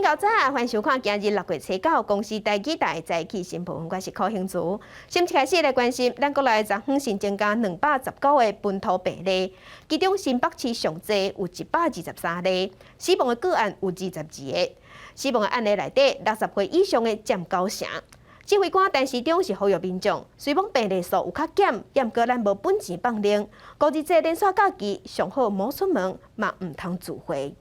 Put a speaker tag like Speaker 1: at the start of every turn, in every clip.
Speaker 1: 新高早，欢迎收看今日6月7号公司台记台早起新闻，我是柯兴珠。先一开始来关心，咱国内昨昏新增加219个本土病例，其中新北市上济有123例，死亡的个案有22个。死亡的案例内底，60岁以上的占9成。指挥官陈时中是呼吁民众，虽讲病例数有较减，但个咱无本钱放零，高日节连续假期上好莫出门，嘛唔通聚会。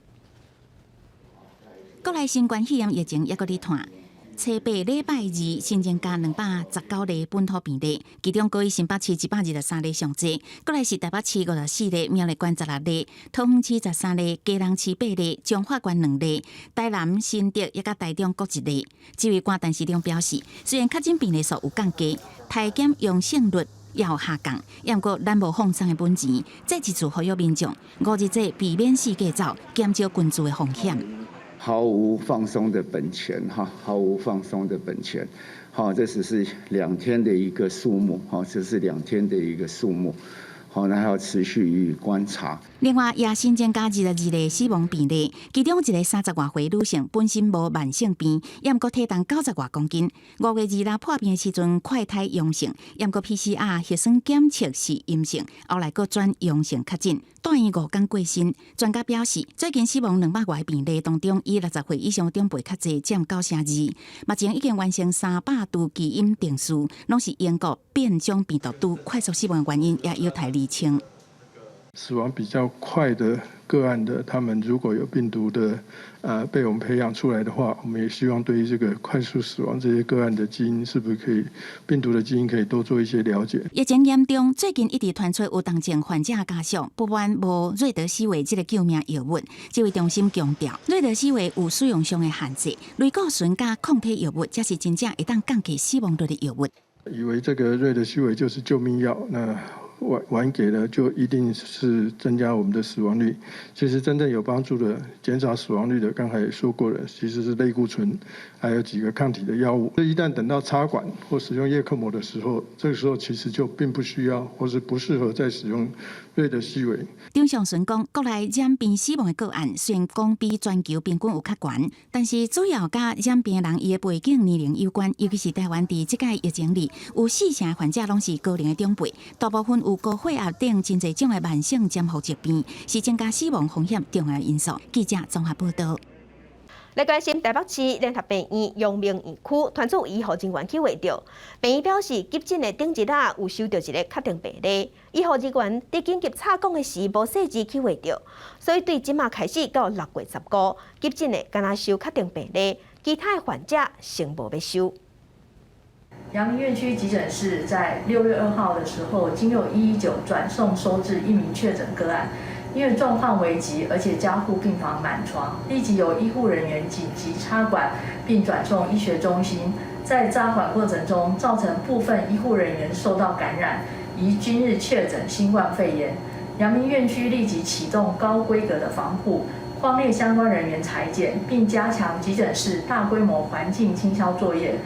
Speaker 2: 国内新冠肺炎疫情抑搁咧传，初八礼拜二新增加219例本土病例，其中高于新北市123例上济，国内是台北市54例，苗栗县16例，桃园市13例，基隆市8例，彰化县2例，台南、新竹抑甲台中各1例。指挥官陈时中表示，虽然确诊病例数有降低，体检阳性率也有下降，不过咱无放松的本钱，再一次呼吁民众5日节避免四界走，减少群聚的风险。
Speaker 3: 毫无放松的本钱哈，毫无放松的本钱，好，这只是2天的一个数目，好，这是2天的一个数目，好，那还要持续予以观察。
Speaker 2: 另外，也新增加22例死亡病例，其中一个30多岁女性本身无慢性病，也毋过体重90多公斤。5月2日破病的时阵，快筛阳性，也毋过 PCR 核酸检测是阴性，后来佫转阳性确诊。住院5天过身。专家表示，最近死亡200多个病例当中，以60岁以上的长辈较侪，占9成2。目前已经完成300度基因定序，拢是英国变种病毒株快速死亡的原因，也有待厘清。
Speaker 4: 死亡比较快的个案的，他们如果有病毒的被我们培养出来的话，我们也希望对于这个快速死亡这些个案的基因，是不是可以病毒的基因可以多做一些了解。
Speaker 2: 疫情严重，最近一直传出有重症患者家属不满无瑞德西韦这个救命药物，这位中心强调，瑞德西韦有使用上的限制，类固醇加抗体药物才是真正会当降低死亡率的药物。
Speaker 4: 以为这个瑞德西韦就是救命药，那晚给了就一定是增加我们的死亡率。其实真正有帮助的减少死亡率的，刚才也说过了，其实是类固醇，还有几个抗体的药物。一旦等到插管或使用叶克膜的时候，这个时候其实就并不需要或是不适合再使用瑞德西韦。
Speaker 2: 张上顺讲，国内染病死亡的个案虽然讲比全球平均有较悬，但是主要甲染病人伊的背景年龄有关，尤其是台湾伫这届疫情里，有4成的患者拢是高龄的长辈，大部分有高血压等真侪种的慢性监护疾病，是增加死亡风险重要因素。记者综合报道。
Speaker 1: 来关心台北市联合病院阳明院区传出医护人员去画着，病院表示急诊的顶一日有收到一个确定病例，医护人员伫紧急插管的时无细致去画着，所以对即马开始到6月15，急诊的敢若收确定病例，其他的患者先无要收。
Speaker 5: 阳明院区急诊室在6月2号的时候，经由119转送收治1名确诊个案。因为状况危急，而且加护病房满床，立即由医护人员紧急插管，并转送医学中心。在插管过程中，造成部分医护人员受到感染，疑今日确诊新冠肺炎。阳明院区立即启动高规格的防护，匡列相关人员裁剪，并加强急诊室大规模环境清消作业。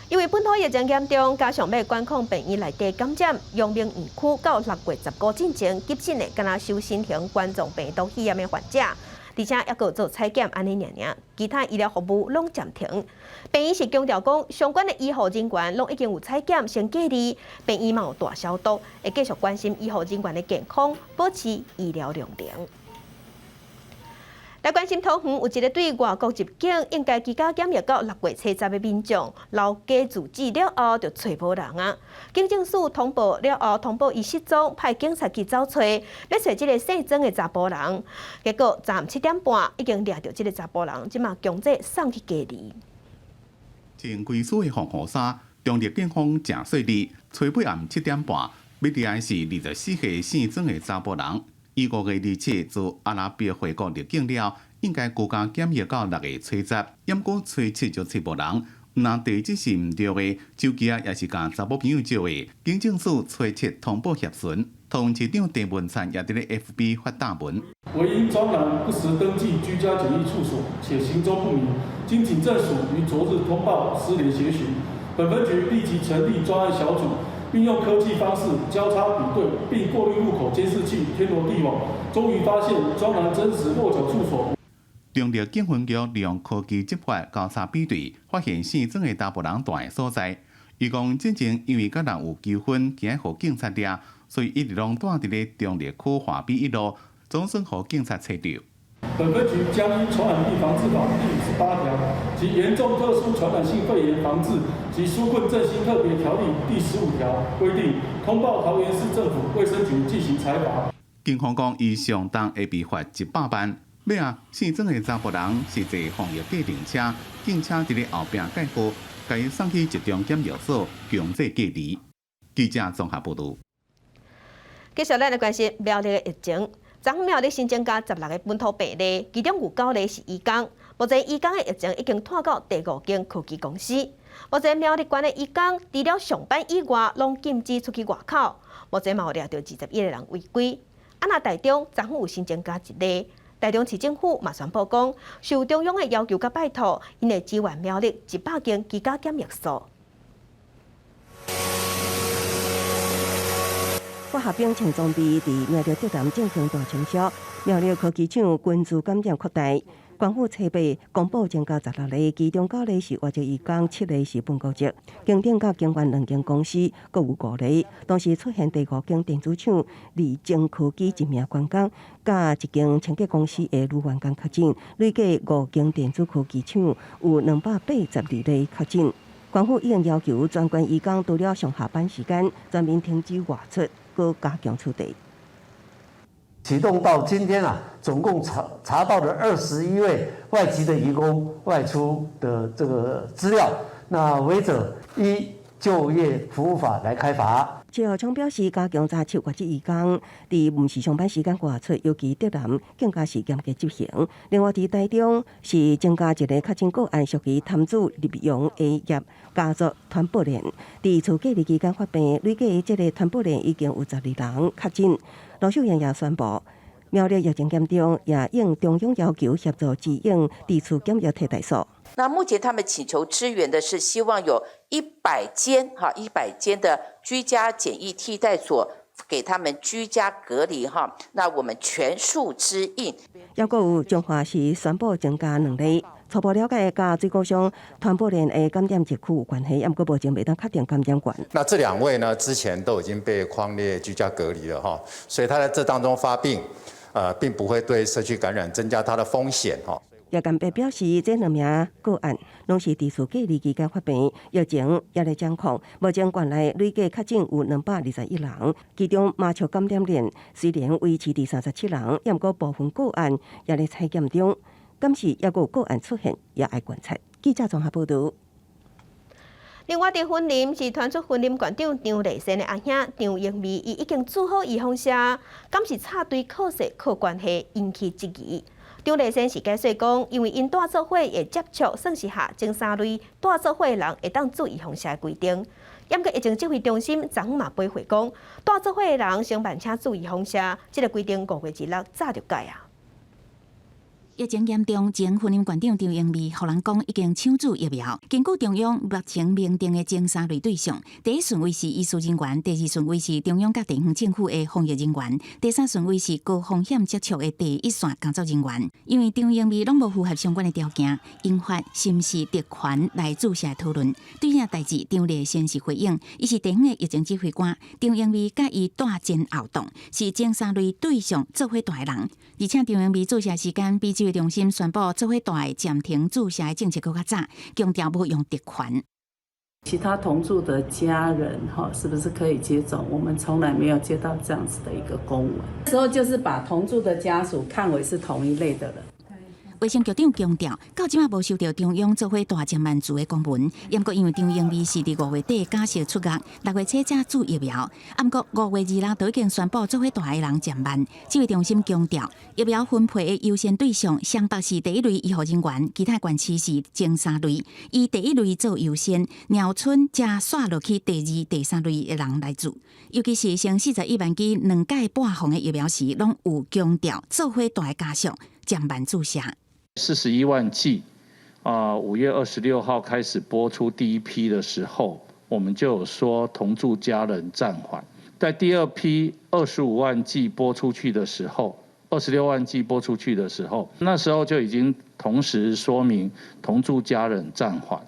Speaker 1: 因为本土疫情严重，加上要管控病院内底感染，阳明院区到6月15进前，急诊的敢若收新型冠状病毒肺炎的患者，而且还佫做采检安尼尔，其他医疗服务拢暂停。病院是强调讲，相关的医护人员拢已经有采检先隔离，病院嘛有大消毒，会继续关心医护人员的健康，保持医疗量能。来关心桃园有一个对外国入境应该居家检疫到6月7日的民众，留家自治了后就找无人啊。警政署通报了后，通报伊失踪，派警察去找找，要找这个姓曾的查甫人。结果昨暗7点半已经抓到这个查甫人，即马强制送去隔离。
Speaker 6: 穿归属的防护衫，中立警方正细致，找尾暗7点半，要抓的是24岁姓曾的查甫人。伊5月27自阿拉伯回国入境了，应该居家检疫到6月7日，掩过找7就找无人。若地址是毋对的，手机也是甲查某朋友借的。警政署找7通报协寻，桃园市长郑文灿也伫咧 FB 发大文。
Speaker 7: 唯因庄男不实登记居家检疫处所，且行踪不明，经警政署于昨日通报失联协寻，本分局立即成立专案小组。运用科技方式交叉比对，并过滤入口监视器天罗地网，终于发现庄男真实落脚处所。
Speaker 6: 中立警分局利用科技执法交叉比对，发现姓曾的查甫人住的所在。伊讲之前因为甲人有纠纷，惊互警察抓，所以一直拢住伫咧中立区华北一路，总算互警察找到。
Speaker 7: 本分局将依《传染病防治法》第58条及《严重特殊传染性肺炎防治及纾困振兴特别条例》第15条规定，通报桃园市政府卫生局进行采罚。
Speaker 6: 警方讲，伊上当会被罚100万。尾啊，姓曾的查甫人是坐防疫计程车，警车伫咧后壁介护，甲伊送去集中检疫所强制隔离。记者综合报道。
Speaker 1: 继续咱来关心苗栗的疫情。昨苗栗新增加16个本土病例，其中有9例是移工。目前移工的疫情已经拖到第5间科技公司。目前苗栗县的移工除了上班以外，拢禁止出去外口。目前嘛有抓到21个人违规。啊，那台中昨有新增加1例。台中市政府嘛宣布讲，受中央的要求甲拜托，因会支援苗栗100间居家检疫所。
Speaker 8: 我合并穿装备伫苗栗竹南进行大清扫，苗栗科技厂群聚感染扩大。官府册报公布增加16例，其中9例是外籍移工，7例是本国籍。经典甲经管2间公司各有5例，同时出现第5间电子厂离正科技一名员工，甲1间清洁公司的女员工确诊，累计5间电子科技厂有282例确诊。官府已经要求专管移工除了上下班时间，全面停止外出，搁加强处理。
Speaker 9: 启动到今天啊，总共查到了21位外籍的移工外出的这个资料，那违者依就业服务法来开罚。
Speaker 8: 气候厂表示，加强查缉外籍移工，伫唔是上班时间外出，尤其竹南更加是严格执行。另外，伫台中是增加1个确诊个案，属于摊主立用A业家族团保链，伫厝隔离期间发病，累计这个团保链已经有12人确诊。罗秀燕也宣布，苗栗疫情严重，也应中央要求协助支援地处检疫替代所。
Speaker 10: 那目前他们请求支援的是希望有100间的居家检疫替代所，给他们居家隔离哈。那我们全数支应。
Speaker 8: 还有彰化市宣布增加2例。初步了解，甲水果商团保链的感染疫区有关系，不过目前未当确定感染源。
Speaker 11: 那这2位呢，之前都已经被匡列居家隔离了哈，所以他在这当中发病，并不会对社区感染增加他的风险哈。
Speaker 8: 也干部表示，这2名个案拢是伫厝隔离期间发病，疫情也在掌控。目前县内累计确诊有221人，其中麻雀感染链虽然维持伫37人，不过部分个案也在采检中。今时也有个案出现，也爱观察。记者综合报道。
Speaker 1: 另外，伫婚林是传出婚林馆长张丽仙的阿兄张英美，伊已经做好预防车，敢是插队考试靠关系引起质疑。张丽仙是解释讲，因为因带做伙会接触，算是下前3类带做伙的人会当做预防车的规定。不过疫情指挥中心昨嘛回回讲，带做伙的人先办请做预防车，这个规定5月1日早就改啊。
Speaker 2: 疫情严重，前婚林馆长张英美，互人讲已经抢注疫苗。根据中央目前明定的前3类对象，第1顺位是医师人员，第2顺位是中央甲地方政府的防疫人员，第3顺位是高风险接触的第1线工作人员。因为张英美拢无符合相关的条件，引发是毋是特权来注射讨论。对这代志，张丽仙是回应，伊是地方的疫情指挥官，张英美甲伊带前后动，是前3类对象做伙带的人，而且张英美注射时间比指挥中心宣布做伙带暂停注射的政策更较早，强调无用特权。
Speaker 12: 其他同住的家人是不是可以接种？我们从来没有接到这样子的一个公文。那时候就是把同住的家属看为是同一类的人。
Speaker 2: 卫生局长强调，到即马无收到中央做伙大10万字的公文，不过因为张英美是伫5月底假释出狱，6月初才注疫苗，不过5月2日都已经宣布做伙大的人10万。指挥中心强调，疫苗分配的优先对象，湘北是第1类医护人员，其他县市是前3类，以第1类做优先，鸟村才刷落去第2、第3类的人来做。尤其是先41万剂2剂半封的疫苗时，拢有强调做伙大的家属10万注射。
Speaker 13: 41万剂，5月26号开始播出第1批的时候，我们就有说同住家人暂缓。在第2批25万剂播出去的时候， 26万剂拨出去的时候，那时候就已经同时说明同住家人暂缓。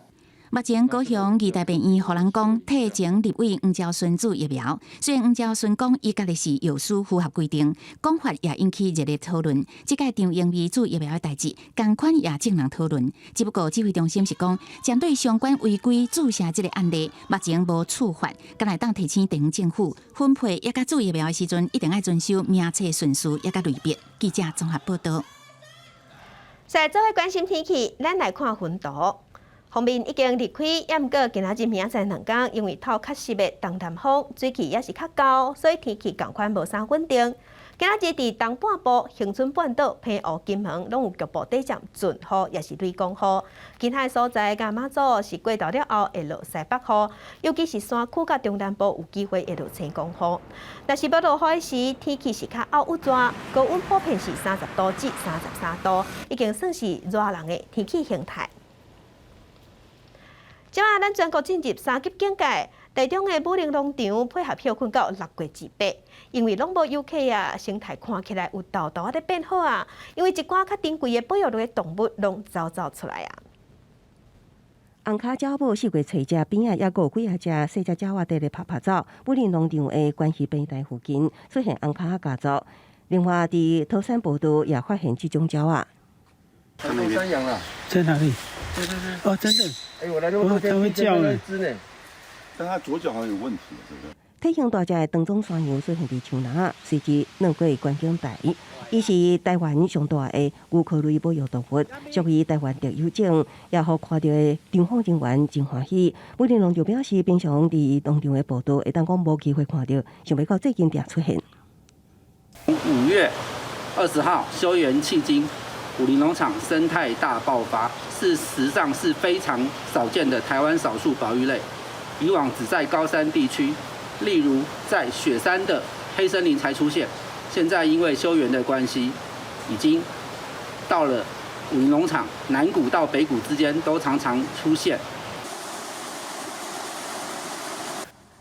Speaker 2: 目前高雄义大病院互人讲替前立委黄昭顺注疫苗，虽然黄昭顺讲伊家己是药师符合规定，讲法也引起热烈讨论。这届张英美注疫苗的代志，同款也正人讨论。只不过指挥中心是讲，针对相关违规注射这个案例，目前无处罚，敢来当提醒地方政府分配也甲注疫苗的时阵，一定要遵守名册顺序也甲类别。记者综合报道。
Speaker 1: 在做伙关心天气，咱来看温度。方面已经离开，也毋过今仔日明仔载2天，因为透较湿的东南风，水气也是较高，所以天气同款无啥稳定。今仔日伫东半部、恒春半岛、澎湖、金门，拢有局部地震阵雨，也是雷公雨。其他所在甲马祖是过到了后会落西北雨，尤其是山区甲中南部有机会会落青光雨。但是要落雨时，天气是较暗有转，高温普遍是30度至33度，已经算是热人的天气形态。即马咱全国进入3级警戒，台中的武陵农场配合休困到6月18，因为拢无游客啊，生态看起来有豆豆在变好啊。因为一寡较珍贵的保育类动物拢走出来啊。
Speaker 8: 红脚鸟母4月初只边啊，也有几啊只细只鸟仔在咧拍走。武陵农场的关系平台附近出现红脚家族，另外伫桃山步道也发现这种鸟仔。
Speaker 14: 看山羊了，
Speaker 15: 在哪里？
Speaker 14: 对，
Speaker 15: 哦，真的。
Speaker 14: 我来那么多天，
Speaker 15: 它会叫呢。
Speaker 14: 但它左脚好像有问题，对不对？
Speaker 8: 体型大只的长鬃山羊出现伫树林，随之软过观景台。伊是台湾上大的乌壳类保育动物，属于台湾特有种，也互看到的地方人员真欢喜。武陵农场表示，平常伫农场的步道会当讲无机会看到，想袂到最近才出现。
Speaker 16: 5月20号，休园迄今。武陵农场生态大爆发，事实上是非常少见的台湾少数保育类。以往只在高山地区，例如在雪山的黑森林才出现，现在因为休园的关系，已经到了武陵农场南谷到北谷之间都常常出现。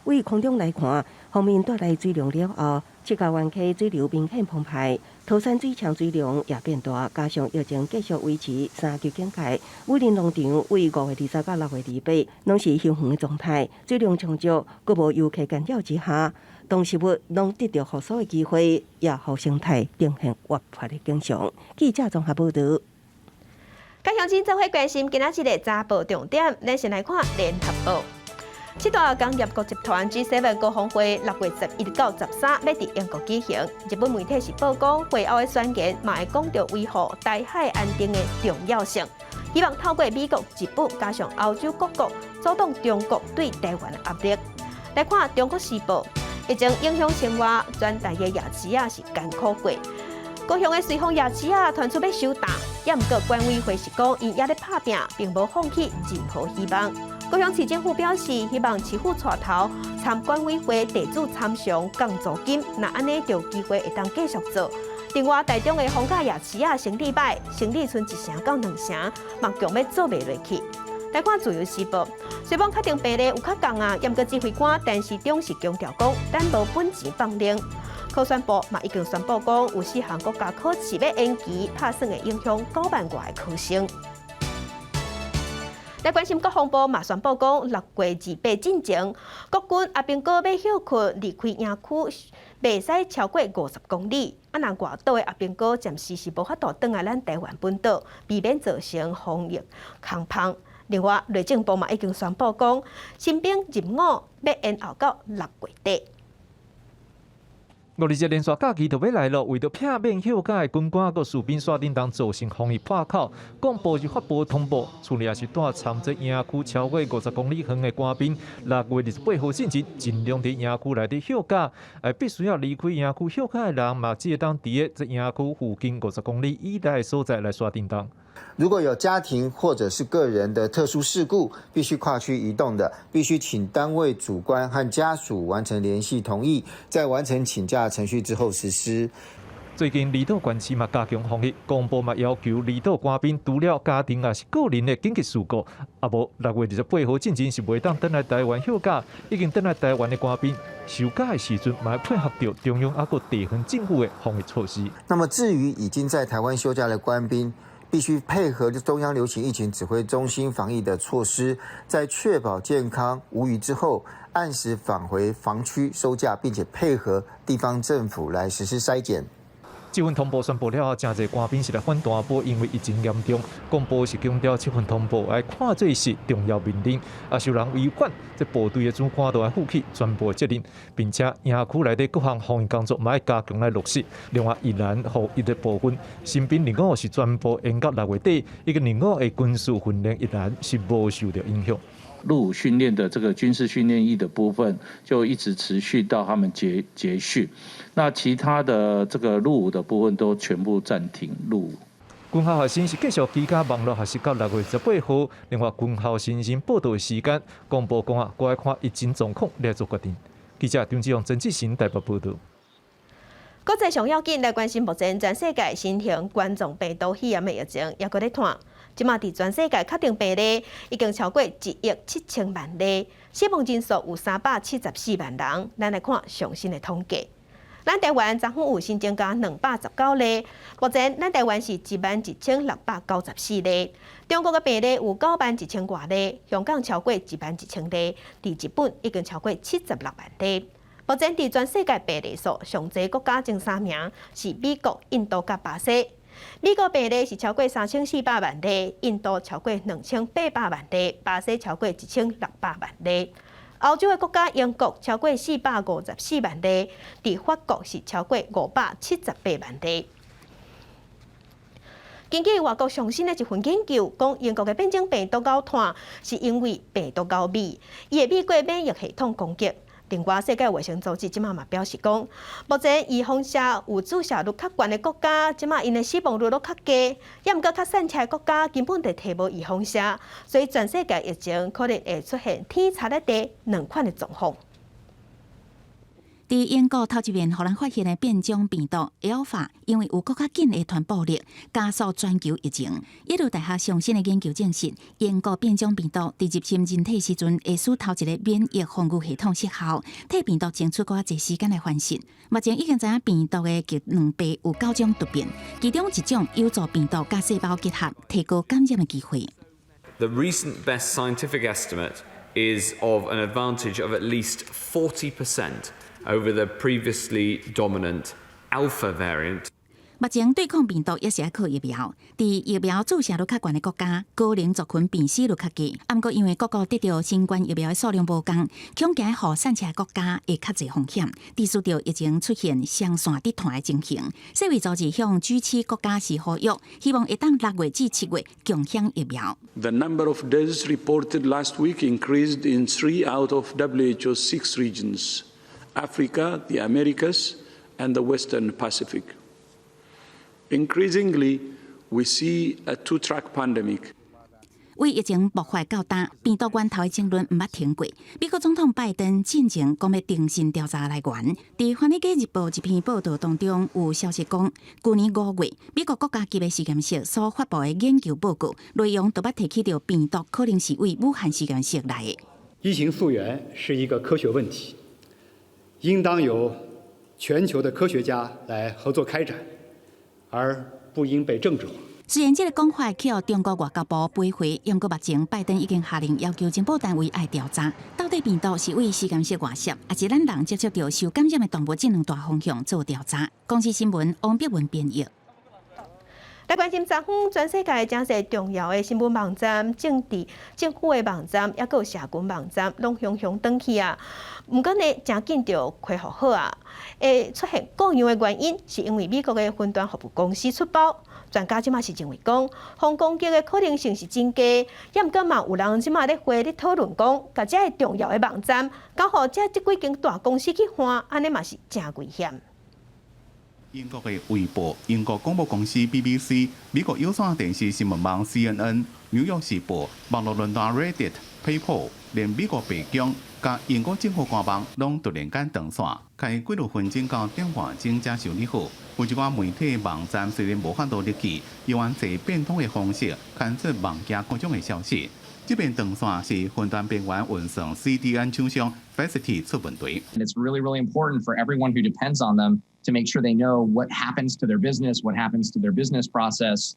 Speaker 8: 为空中来看，方面带来水量了后，七甲湾溪水流明显澎湃。桃山水墙水量也变大，加上疫情继续维持3级警戒，武陵农场为5月23到6月28，拢是休园的状态，水量充足，佫无游客干扰之下，动植物拢得到复苏的机会，也互生态呈现活泼的景象。记者综合报道。
Speaker 1: 甲乡亲做伙关心今仔日的早报重点，咱先来看联合报。7大工业国集团 G7 高峰会6月11到13要伫英国举行。日本媒体是报讲，会后的宣言嘛会讲到维护台海安定的重要性，希望透过美国、日本加上欧洲各国，阻挡中国对台湾的压力。来看《中国时报》，疫情影响生活，全台的夜市啊是艰苦过。高雄的瑞丰夜市啊传出要收档，也毋过管委会是讲，伊也咧拍拼，并无放弃任何希望。高雄市政府表示，希望市府带头参管委会地主参详降租金，那安尼就有机会会当继续做。另外，台中的逢甲夜市啊，生理摆，生理剩1成到2成，嘛强要做袂落去。来看《自由时报》，虽讲确定病例有较降啊，也毋过指挥官但是中是强调讲，咱无本钱放零。考选部嘛已经宣布讲，有4项国家考试要延期，拍算会影响9万外的考生。来关心国防部嘛宣布讲，6月28进前，国军阿兵哥要休困离开营区，袂使超过50公里。啊，若外岛的阿兵哥暂时是无法度转来咱台湾本岛，避免造成防疫空旷。另外，内政部嘛已经宣布讲，新兵入伍要延后到6月底。
Speaker 17: 5日连续假期就要来了，为着避免休假的军官佮士兵刷叮当造成防疫破口，广播日发布通报，处理也是带参在营区超过50公里远的官兵，6月28号之前尽量伫营区内底休假，必须要离开营区休假的人，嘛只会当伫在营区附近50公里以内的所在来刷叮当。
Speaker 18: 如果有家庭或者是个人的特殊事故，必须跨区移动的，必须请单位主官和家属完成联系同意，在完成请假程序之后实施。
Speaker 17: 最近离岛县市嘛加强防疫，公布嘛要求离岛官兵除了家庭也是个人的紧急事故，啊无6月28号进前是袂当回来台湾休假，已经回来台湾的官兵休假的时阵，嘛配合到中央啊个地方政府的防疫措施。
Speaker 18: 那么至于已经在台湾休假的官兵，必须配合中央流行疫情指挥中心防疫的措施，在确保健康无虞之后，按时返回防区收假，并且配合地方政府来实施筛检。
Speaker 17: 这份通报宣布了，真侪官兵是来反大埔，因为疫情严重，公布是强调这份通报来看做是重要命令，啊，受人违反，这部队的主官都要负起全部责任，并且营区内底各项防疫工作嘛要加强来落实。另外，宜兰和一的部分，新兵任务是全部延到6月底，一个任务的军事训练宜兰是无受到影响。
Speaker 13: 入伍训练的这个军事训练役的部分，就一直持续到他们结训。那其他的这个入伍的部分都全部暂停入伍。
Speaker 17: 军校学生是继续居家网络学习到6月18号。另外，军校新生报道的时间，公布讲过来看疫情状况来做决定。记者张志勇、曾志成台北报道。
Speaker 1: 国际上要紧来关心目前全世界新型冠状病毒肺炎的疫情，也搁咧传。即马伫全世界确定病例已经超过1.7亿例，死亡人数有374万人。咱来看最新的统计。咱台湾昨昏有新增加219例，目前咱台湾是11694例。中国的病例有91000多例，香港超过11000例，伫日本已经超过76万例。目前伫全世界病例数上侪国家前3名是美国、印度甲巴西。美国病例是超过3400万例，印度超过2800万例，巴西超过1600万例。欧洲的国家英国超过454万例，伫法国是超过578万例。根据外国上新的一份研究，讲英国的变种病毒狗团是因为病毒狗米，伊的美国免疫系统攻击。另外，世界卫生组织即马嘛表示讲，目前预防射有注射率较悬的国家，即马因的死亡率都较低；也毋过较散车的国家根本就摕无预防射，所以全世界疫情可能会出现天差地地两款的状况。
Speaker 2: 伫英国头一面，互人发现的变种病毒 Alpha， 因为有更较紧的传播力，加速全球疫情。耶鲁大学上新的研究证实，英国变种病毒伫入侵人体时阵，会使头一个免疫防御系统失效，替病毒争取较侪时间来反噬。目前已经知影病毒的极2倍有9种突变，其中一种有助病毒甲细胞结合，提高感染的机会。
Speaker 15: The recent best scientific estimate is of an advantage of at least 40%over the previously dominant Alpha variant.
Speaker 2: 目前对抗病毒也是要靠疫苗，伫疫苗注射率较悬的国家，高龄族群病死率较低。不过因为各国得到新冠疫苗的数量无同，恐惊互散车国家会较侪风险，致使到疫情出现双线跌团的情形。世卫组织向 G7 国家是呼吁，希望会当6月至7月共享疫苗。
Speaker 19: The number of deaths reported last week increased in 3 out of WHO's 6 regions: Africa, the Americas, and the Western Pacific. Increasingly, we see a two-track pandemic.
Speaker 2: 为疫情爆发到大，病毒源头的争论毋捌停过。美国总统拜登进前讲要定性调查来源。伫《华尔街日报》一篇报道当中，有消息讲，去年5月，美国国家级的实验室所发布的研究报告内容，都捌提起到病毒可能是为武汉实验室来的。
Speaker 20: 疫情溯源是一个科学问题，应当由全球的科学家来合作开展。而不应被政治化。
Speaker 2: 虽然这个讲法去予中国外交部驳回，不过目前拜登已经下令要求情报单位爱调查，到底病毒是为实验室外泄，还是咱人接触到受感染的动物这两大方向做调查。公司新闻王碧文编译。
Speaker 1: 来关心昨昏全世界真侪重要的新闻网站、政治、政府的网站，也有社群网站，拢雄登去啊。毋过呢，真紧就恢复好啊。会出现各样的原因，是因为美国的分段服务公司出包。专家即马是认为讲，防攻击的可能性是增加，也毋过嘛有人即马咧会咧讨论讲，甲遮个重要的网站，搞互遮即几间大公司去换，安尼嘛是真危险。
Speaker 6: 英国的卫报、英国广播公司 BBC、美国有线电视新闻网 CNN、纽约时报、网络论坛 Reddit、PayPal， 连美国白宫甲英国政府官网拢突然间断线，开几6分钟到1点半钟才修理好。有一寡媒体网站虽然无法度入去，又按坐变通的方式刊出网架各种的消息。这边断线是云端边缘运算 CDN 厂商 Fastly 出问题。
Speaker 21: It's really, really important for everyone who depends on them to make sure they know what happens to their business, what happens to their business process,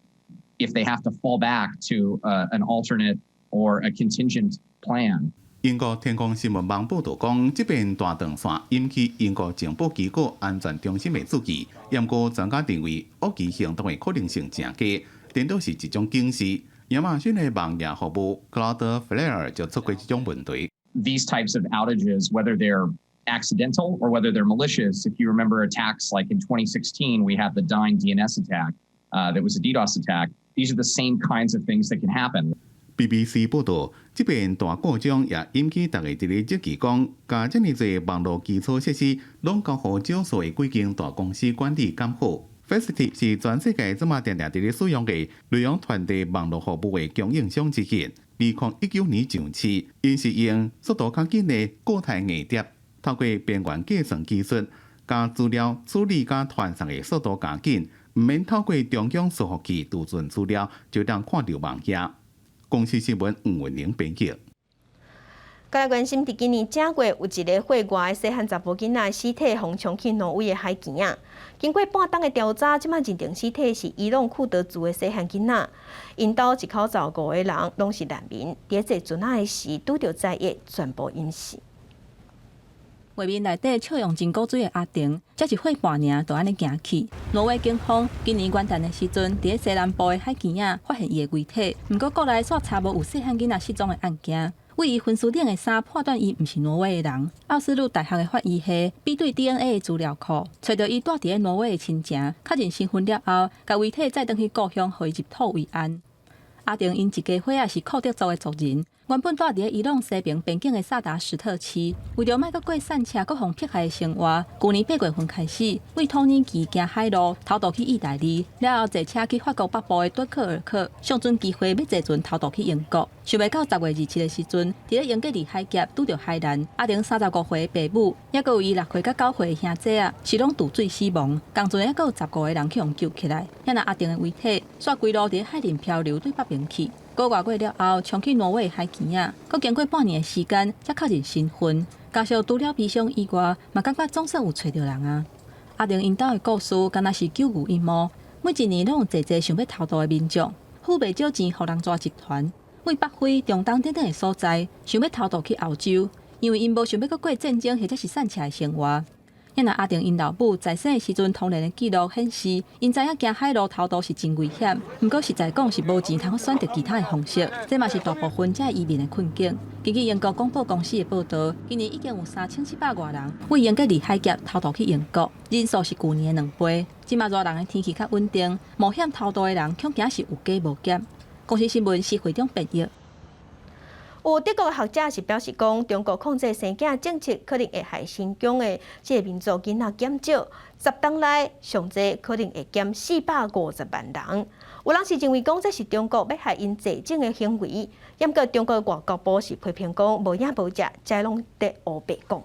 Speaker 21: if they have to fall back to an alternate or a contingent plan.
Speaker 6: 英国天空新闻网报道讲，这边大断线引起英国情报机构安全中心的注意，不过专家认为恶意行动的可能性真低，颠倒是一种警示。亚马逊的网页服务 Cloudflare 就出过这种问题。
Speaker 21: These types of outages, whether they're accidental or whether they're malicious, if you remember attacks like in 2016, we had the Dyn DNS attack that was a DDoS attack. These are the same kinds of things that can happen.
Speaker 6: BBC 报道，这边大故障也引起大家一个质疑，讲把这么多网络基础设施拢交予少数的几间大公司管理监护。Fastly 是全世界这么常常伫使用的内容传递网络服务的供应商之一。2019年上市，因是用速度较紧的固态硬碟，透过边缘计算技术，将资料处理甲传送的速度加紧，唔免透过中央伺服器储存资料就当看到网页。公司新闻吴文玲编辑。
Speaker 1: 再来关心，伫今年正月有一个会外的细汉查甫囡仔尸体被冲去挪威的海墘啊。经过半冬的调查，即马认定尸体是伊朗库德族的细汉囡仔。因兜一口罩5个人拢是难民，伫坐船仔的时拄着灾疫，全部因死。
Speaker 22: 画面内底笑容真古锥的阿婷，才是岁半尔就安尼行去。挪威警方今年元旦的时阵，伫西南部的海墘仔发现伊的遗体，不过国内煞查无有细汉囡仔失踪的案件。为伊分尸顶的衫判断伊毋是挪威的人。奥斯陆大学的法医系比对 DNA 的资料库，找到伊住伫挪威的亲情，确认身份了后，甲遗体载转去故乡，互伊入土为安。阿婷因一家伙仔是库德族的族人。原本住伫伊朗西边边境的萨达什特区，为着莫阁过散车、各项迫害的生活，去年8月份开始，为土耳其行海路偷渡去意大利，了后坐车去法国北部的敦刻尔克，上船机会要坐船偷渡去英国。想袂到10月27的时阵，伫咧英格里海峡拄着海难，阿婷35岁的爸母，也阁有伊6岁甲9岁的兄弟啊，是拢渡水死亡。同船也阁有15个人去互救起来，也若阿婷的遗体煞规路伫海面漂流对北边去。5外月了后，冲去挪威海墘仔，阁经过半年的时间，才确认身份。加上除了悲伤以外，嘛感觉总算有找到人啊。阿婷因兜的故事，敢若是九牛一毛。每一年拢有侪想要偷渡的民众，付袂少钱，互人抓集团，为北非、中东等等的所在，想要偷渡去欧洲，因为因无想要阁过战争或者是散车的生活。也若阿婷因老母在生的时阵，童年的记录显示，因知影行海路偷渡是真危险，不过实在讲是无钱通选择其他的方式，这嘛是大部分这移民的困境。根据英国广播公司的报道，今年已经有3700多人为英格里海峡偷渡去英国，人数是去年的2倍。即马热人的天气较稳定，冒险偷渡的人恐惊是有加无减。公司新闻是会长编译。有德国学者是表示讲，中国控制生囝政策可能会害新疆的这个民族囡仔减少，10冬内上济可能会减450万人。有人是认为讲这是中国要害因济政的行为，不过中国外交部是批评讲无影无迹，这拢得乌白讲。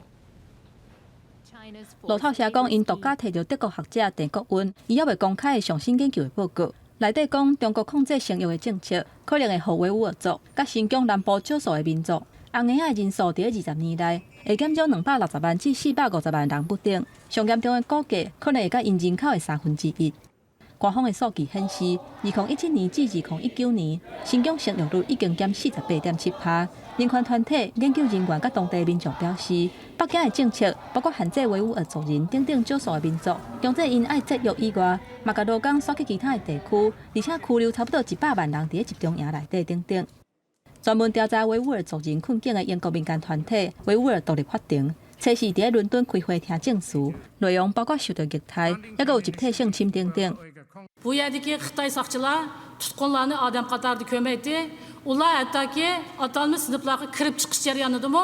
Speaker 22: 路透社讲，因独家摕到德国学者郑国温，伊还未公开的上新研究的报告。内底讲，中国控制生育的政策可能会互维吾尔族、甲新疆南部少数的民族，红眼仔的人数伫20年内会减少260万至450万人不等。上严重的估计，可能会甲因人口的1/3。官方的数据显示，2017年至2019年，新疆生育率已经减48.7%。人权团体、研究人员甲当地民众表示，北京的政策包括限制维吾尔族人等等少数的民族，除了因爱节育以外，嘛甲劳工刷去其他的地区，而且拘留差不多100万人伫集中营内底等等。专门调查维吾尔族人困境的英国民间团体维吾尔独立法庭，测试伫伦敦开会听证词，内容包括受到虐待，也有集体性侵等等。
Speaker 23: Bu yerdeki Xitay sakçılar tutkunlarını adam kadardı kömekti. Ular hattaki atalmış sınıflarga kirip çıkış jarayonidami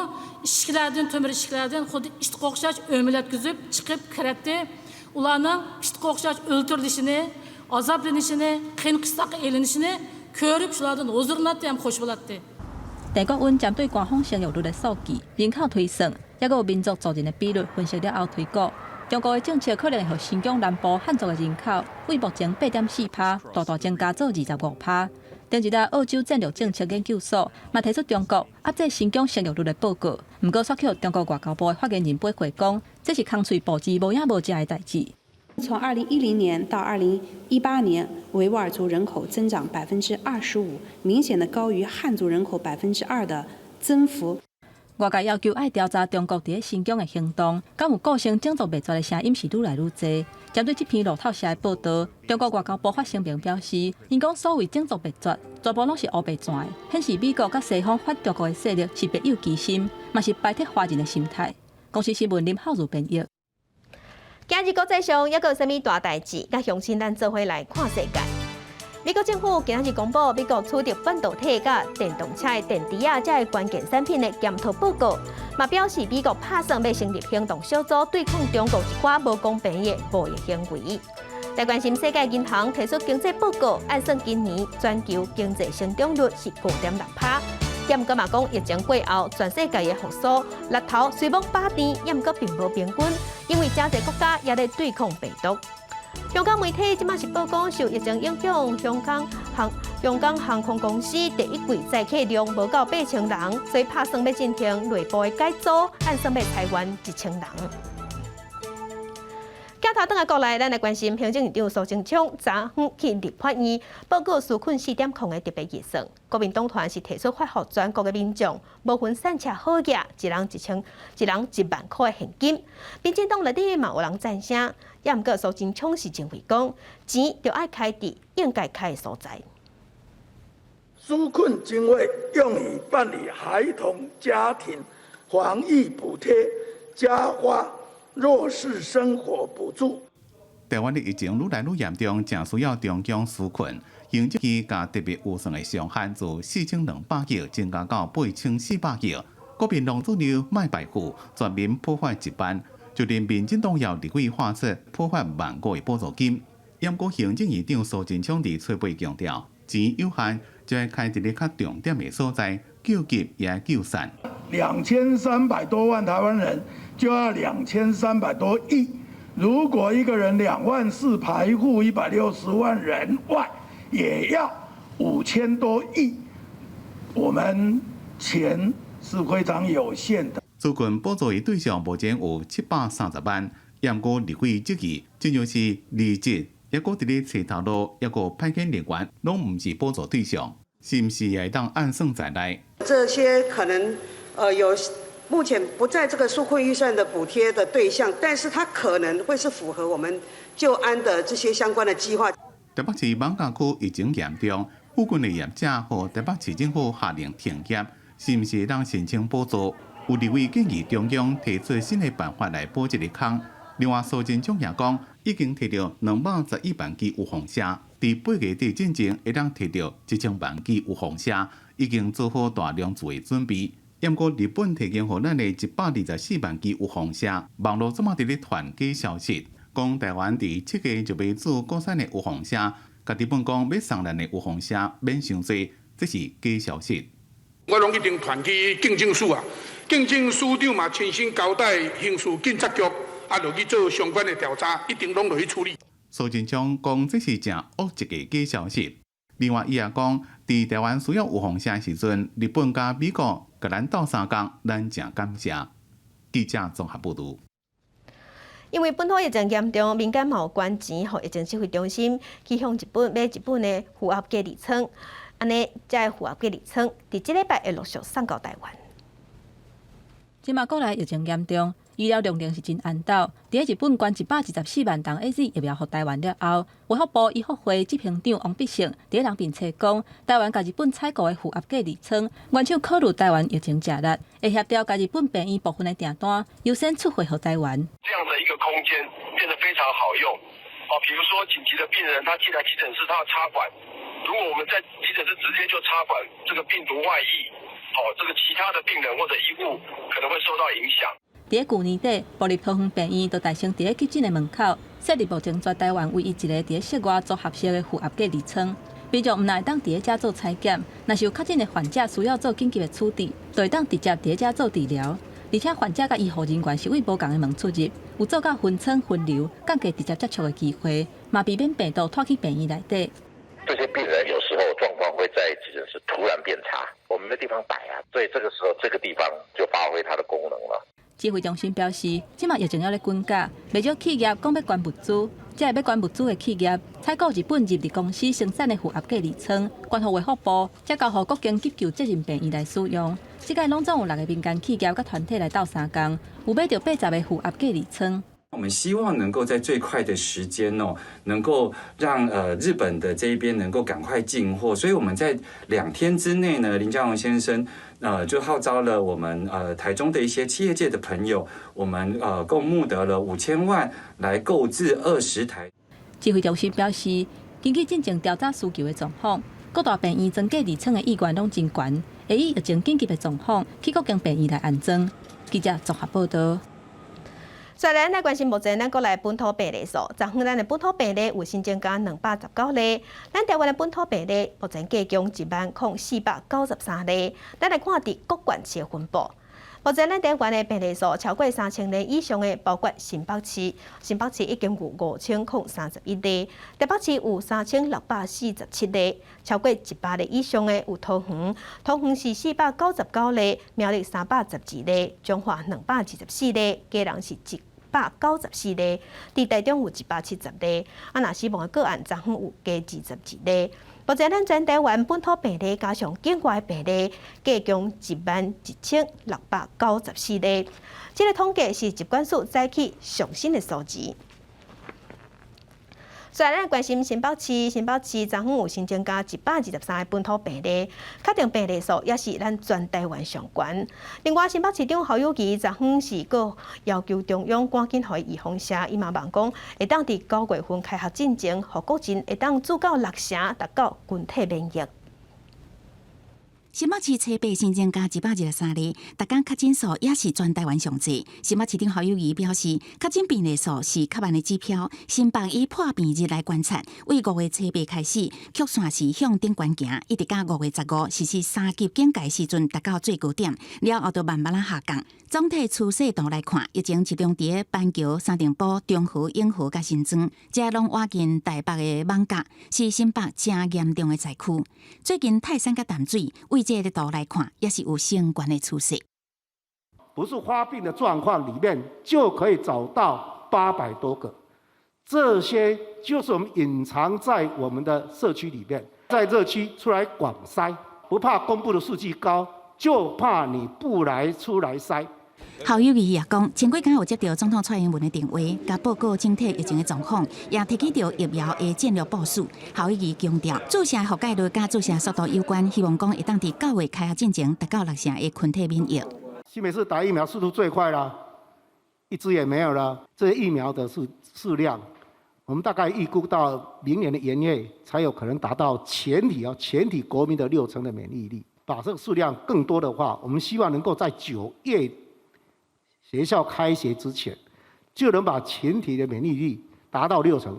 Speaker 23: ishkilardan, tömür ishkilardan xuddi itga o'xshash o'milatkizib chiqib kiratdi. Ularning itga o'xshash o'ltirilishini, azoblanishini, qiyin qistoqqa elinishini ko'rib shulardan huzurlanadi ham xush bo'ladi.
Speaker 22: 郑国温针对官方生育率的数据、人口推算，也有民族族人的比率分析了后推估，中国的政策可能会新疆南部汉族的人口，为目前8.4%大大增加做25%。前一日澳洲战略政策研究所嘛提出中国压制新疆生育率的报告，不过却中国外交部的发言人背回讲，这是空嘴布置无影无迹的代志。
Speaker 3: 从2010年到2018年，维吾尔族人口增长25%，明显的高于汉族人口2%的增幅。
Speaker 22: 外界要求爱调查中国伫新疆的行动，敢有构成种族灭绝的声音是愈来愈多。针对这篇路透社的报道，中国外交部发声明表示，因讲所谓种族灭绝，全部拢是乌白传的，显示美国甲西方反中国的势力是别有居心，嘛是摆脱华人的心态。公司新闻林浩如编译。
Speaker 1: 今日国际上还有啥物大代志？甲乡亲咱做伙来看世界。美国政府今日公布美国取得半导体甲电动车的电池啊，这关键产品的检讨报告，嘛表示美国打算要成立行动小组，对抗中国一寡无公平的贸易行为。来关心世界银行提出经济报告，按算今年全球经济成长率是5.6%。也毋过嘛讲，疫情过后，全世界的复苏力头虽无霸天，也毋过并无平均，因为真侪国家也在对抗病毒。香港媒体即马是报讲，受疫情影响，香港航空公司第一季载客量无到8000人，所以打算要进行内部的改组，按算要裁员1000人。镜头转来国内，咱来关心行政院长苏贞昌昨昏去立法院报告纾困4.0的特别预算。国民党团是提出发予全国的民众无分善车好业，一人1万块的现金。民进党内底嘛有人赞成，也毋过苏贞昌是认为讲，钱就爱开伫应该开的所在。
Speaker 4: 纾困经费用以办理孩童家庭防疫补贴，加发弱势生活补助。
Speaker 6: 台湾的疫情愈来愈严重，正需要中央纾困。行政期甲特别预算的上限自4200亿增加到8400亿。国民党主流卖白户，全面破坏一班，就连民进党要立委划出破坏10000个的补助金。不过行政院长苏贞昌伫吹背强调，钱有限，就要开一个较重点的所在，救急也要救善。
Speaker 4: 2300多万台湾人就要2300多亿，如果一个人2万4排户160万人外，也要5000多亿，我们钱是非常有限的。
Speaker 6: 纾困补助的对象目前有730万，不过立委质疑，这就是离职，也搁伫咧找头路，也搁派遣人员，拢唔是补助对象，是唔是也当暗算在内？
Speaker 5: 这些可能有目前不在这个纾困预算的补贴的对象，但是它可能会是符合我们救安的这些相关的计划。
Speaker 6: 台北市艋舺区疫情严重，附近的业者和台北市政府下令停业，是唔是当申请补助？有立委建议中央提出新的办法来补这个坑。另外，苏贞昌也讲，已经摕到211万支预防车，伫8月底之前会当摕到1000万支预防车，已经做好大量做的准备。不过，日本提供予咱的124万支预防车，网络怎么伫咧传假消息？讲台湾伫7月就卖出国产的预防车，甲日本讲要送咱的预防车免伤济，这是假消息。
Speaker 24: 我拢一定传去警政署啊，警政署长嘛亲身交代刑事警察局，落去做相关的调查，一定拢落去处理。
Speaker 6: 苏贞昌讲这是正恶一个假消息。另外，伊也讲，伫台湾需要预防车的时阵，日本甲美国甲咱斗相共，咱正感谢。记者综合报道。
Speaker 1: 因为本土疫情严重，民间嘛有捐钱，互疫情指挥中心去向日本买日本的符合隔离舱，安尼才符合隔离舱，伫即礼拜会陆续送到台湾。
Speaker 22: 即马国内疫情严重，医疗量是真安导。伫日本捐114万剂 AZ 疫苗予台湾了后，卫福部医福会执行长王必胜伫人并且讲，台湾甲日本采购的符合隔离舱，原厂考虑台湾疫情吃力，会协调甲日本病院部分的订单优先出货予台湾。
Speaker 25: 这样的一个空间变得非常好用比如说紧急的病人他进来急诊室，他要插管，如果我们在急诊室直接就插管，这个病毒外溢，这个其他的病人或者医务可能会受到影响。
Speaker 22: 伫去年底，部立桃园病院就大兴伫急诊的门口设立目前全台湾唯一一个伫室外做合适的符合隔离舱。民众唔乃当伫遮做采检，若是有确诊的患者需要做紧急的处置，就会当直接伫遮做治疗。而且患者甲医护人员是为无共的门出入，有做到分层分流，降低直接接触的机会，嘛避免病毒拖去病院内底。
Speaker 7: 这些病人有时候状况会在急诊室突然变差，我们的地方摆啊，所以这个时候这个地方就发挥它的功能了。
Speaker 22: 指挥中心表示，即马疫情还咧滚价，未少企业讲要关物资，这系要关物资的企业采购日本入力公司生产的负压计厘仓，关护卫福部，再交予各间急救责任病院来使用。即届拢总有6个民间企业甲团体来斗相共，有买到80个负压计厘仓。
Speaker 9: 我们希望能够在最快的时间能够让日本的这一边能够赶快进货，所以我们在2天之内呢，林佳龙先生就号召了我们台中的一些企业界的朋友，我们共募得了5000万来购置20台。
Speaker 22: 指挥中心表示，根据进前调查需求的状况，各大病院增加2层的意愿拢真悬，会以疫情紧急的状况去各间病院来安装。记者综合报道。
Speaker 1: 再来，咱关心目前咱国内本土病例数，昨天咱的本土病例有新增加219例，咱台湾的本土病例目前计共10493例。咱来看伫各县市的分布。目前咱台湾的病例数超过3000例以上的，包括新北市，新北市已经有5031例，台北市有3647例，超过100例以上的有桃园，桃园是499例，苗栗312例，彰化224例，基隆是194例，伫台中有170例，若死亡的个案昨天有加22例。目前咱全台湾本土病例加上境外病例，计共11694例。这个统计是疾管署早起上新的数字。虽然咱关心新北市，昨天有新增加123个本土病例，确定病例数也是咱全台湾上悬。另外，新北市长侯友宜昨天是阁要求中央赶紧予伊预防针，伊嘛望讲会当伫9月份开学进前，互国人会当做到6成，达到群体免疫。
Speaker 2: 新北市初八新增加123例，大港确诊数也是全台湾上侪。新北市长侯友宜表示，确诊病例数是较慢的指标。新北以破病日来观察，为5月初八开始，曲线是向顶悬行，一直到5月15实施3级警戒时阵达到最高点，了后就慢慢下降。总体趋势图来看，疫情集中伫板桥、三重埔、中和、永和甲新庄，这拢挖进台北的艋舺，是新北正严重的灾区。最近泰山甲淡水，为这个图来看，也是有升悬的趋势。
Speaker 10: 不是发病的状况里面就可以找到800多个，这些就是我们隐藏在我们的社区里面，在热区出来广筛，不怕公布的数据高，就怕你不来出来筛。
Speaker 2: 侯友宜也讲，前几天有接到总统蔡英文的电话，甲报告整体疫情的状况，也提起到疫苗的战略部署。侯友宜强调，注射覆盖率甲注射速度有关，希望讲会当伫9月开学进前达到6成的群体免疫。
Speaker 10: 新北市打疫苗速度最快了，1支也没有了。这些疫苗的数量，我们大概预估到明年的元月才有可能达到全体国民的60%的免疫力。把这个数量更多的话，我们希望能够在9月学校开学之前，就能把全体的免疫力达到60%。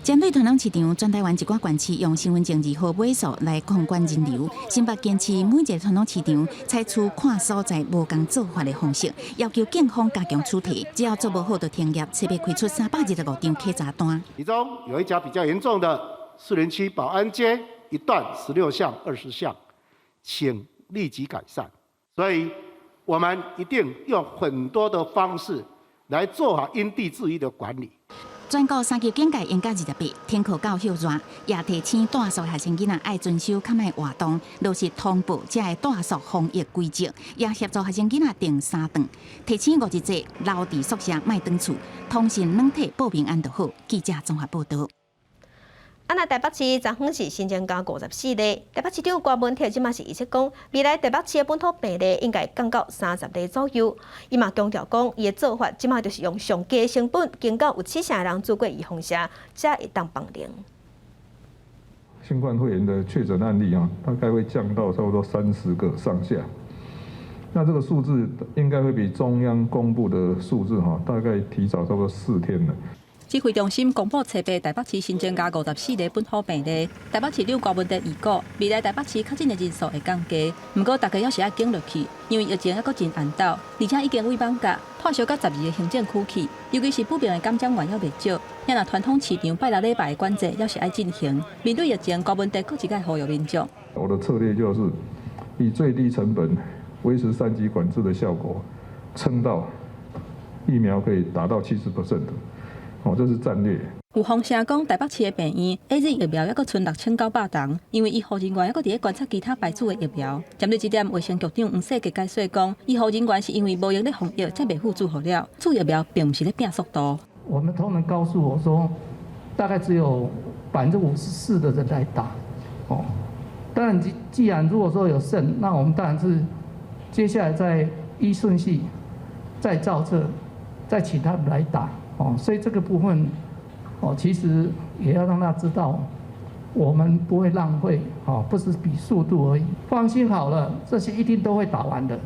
Speaker 2: 针对传统市场，全台湾一寡县市用身份证2号尾数来控管人流。新北坚持每一个传统市场采取看所在无同做法的方式，要求警方加强处理，只要做不好就停业。特别开出325张客查单。
Speaker 10: 其中有一家比较严重的士林区保安街一段16项、20项，请立即改善。所以，我们一定用很多的方式来做好因地制宜的管理。
Speaker 2: 全国3级警戒延到28，天课到休热，也提醒大数学生囡仔爱遵守较莫活动，落实通报才会大数防疫规则，也协助学生囡仔订3顿，提醒5日节留伫宿舍莫转厝，通讯软体报平安就好。记者综合报道。
Speaker 1: 那台北市昨天是新增加54例，台北市长郭文铁即马是预测讲，未来台北市的本土病例应该降到30例左右。伊嘛强调讲，伊的做法即马就是用上低的成本，经过有7成人做过预防针，才会当放零。
Speaker 11: 新冠肺炎的确诊案例大概会降到差不多30个上下。那这个数字应该会比中央公布的数字大概提早差不多4天了。
Speaker 22: 指挥中心公布初八台北市新增加54例本土病例，台北市有高温的预估，未来台北市确诊的人数会降低。不过大家还是要经落去，因为疫情还阁真严重，而且已经为放假撤销到12个行政区去，尤其是普遍的感染源还未少。也若传统市场拜六礼拜的管制还是要进行。面对疫情，高温地阁一概呼吁民众。
Speaker 11: 我的策略就是以最低成本维持3级管制的效果，撑到疫苗可以达到70%的，这是战略。
Speaker 22: 有风声讲，台北市的病院 AZ 疫苗还阁存6900筒，因为医护人员还阁伫咧观察其他牌子的疫苗。针对这点，卫生局长黄世杰解释讲，医护人员是因为无用咧防疫，才袂付注好了。注疫苗并不是咧拼速度。
Speaker 8: 我们同仁告诉我说，大概只有54%的人来打，当然，既然如果说有剩，那我们当然是接下来再依顺序再照册，再请他们来打，所以这个部分，其实也要让他知道，我们不会浪费，不是比速度而已。放心好了，这些一定都会打完的。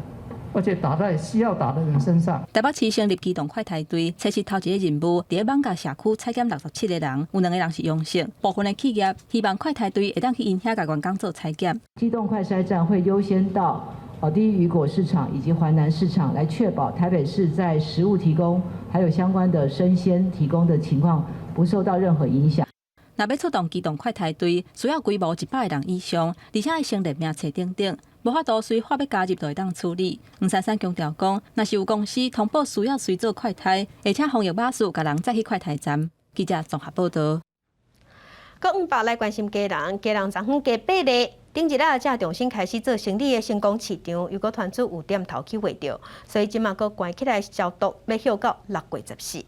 Speaker 8: 而且打在需要打的人身上。
Speaker 22: 台北市成立机动快筛队，测试头一个任务，伫网甲社区采检67个人，有2个人是阳性。部分的企业希望快筛队会当去因遐甲员工做采检。
Speaker 12: 机动快筛站会优先到第一雨果市场以及环南市场，来确保台北市在食物提供还有相关的生鲜提供的情况不受到任何影响。
Speaker 22: 若要出动机动快筛队，需要规模100个人以上，而且要先列名册等等。无法度随法要加入就会当处理。黄珊珊强调讲，若是有公司通报需要随做快筛，而且防疫马术甲人载去快筛站。记者综合报道。
Speaker 1: 搁500来关心家人昨昏加8例。顶一日才重新开始做生理的成功市场，又搁传出有点头起未着，所以即马搁关起来消毒，要休到6月14。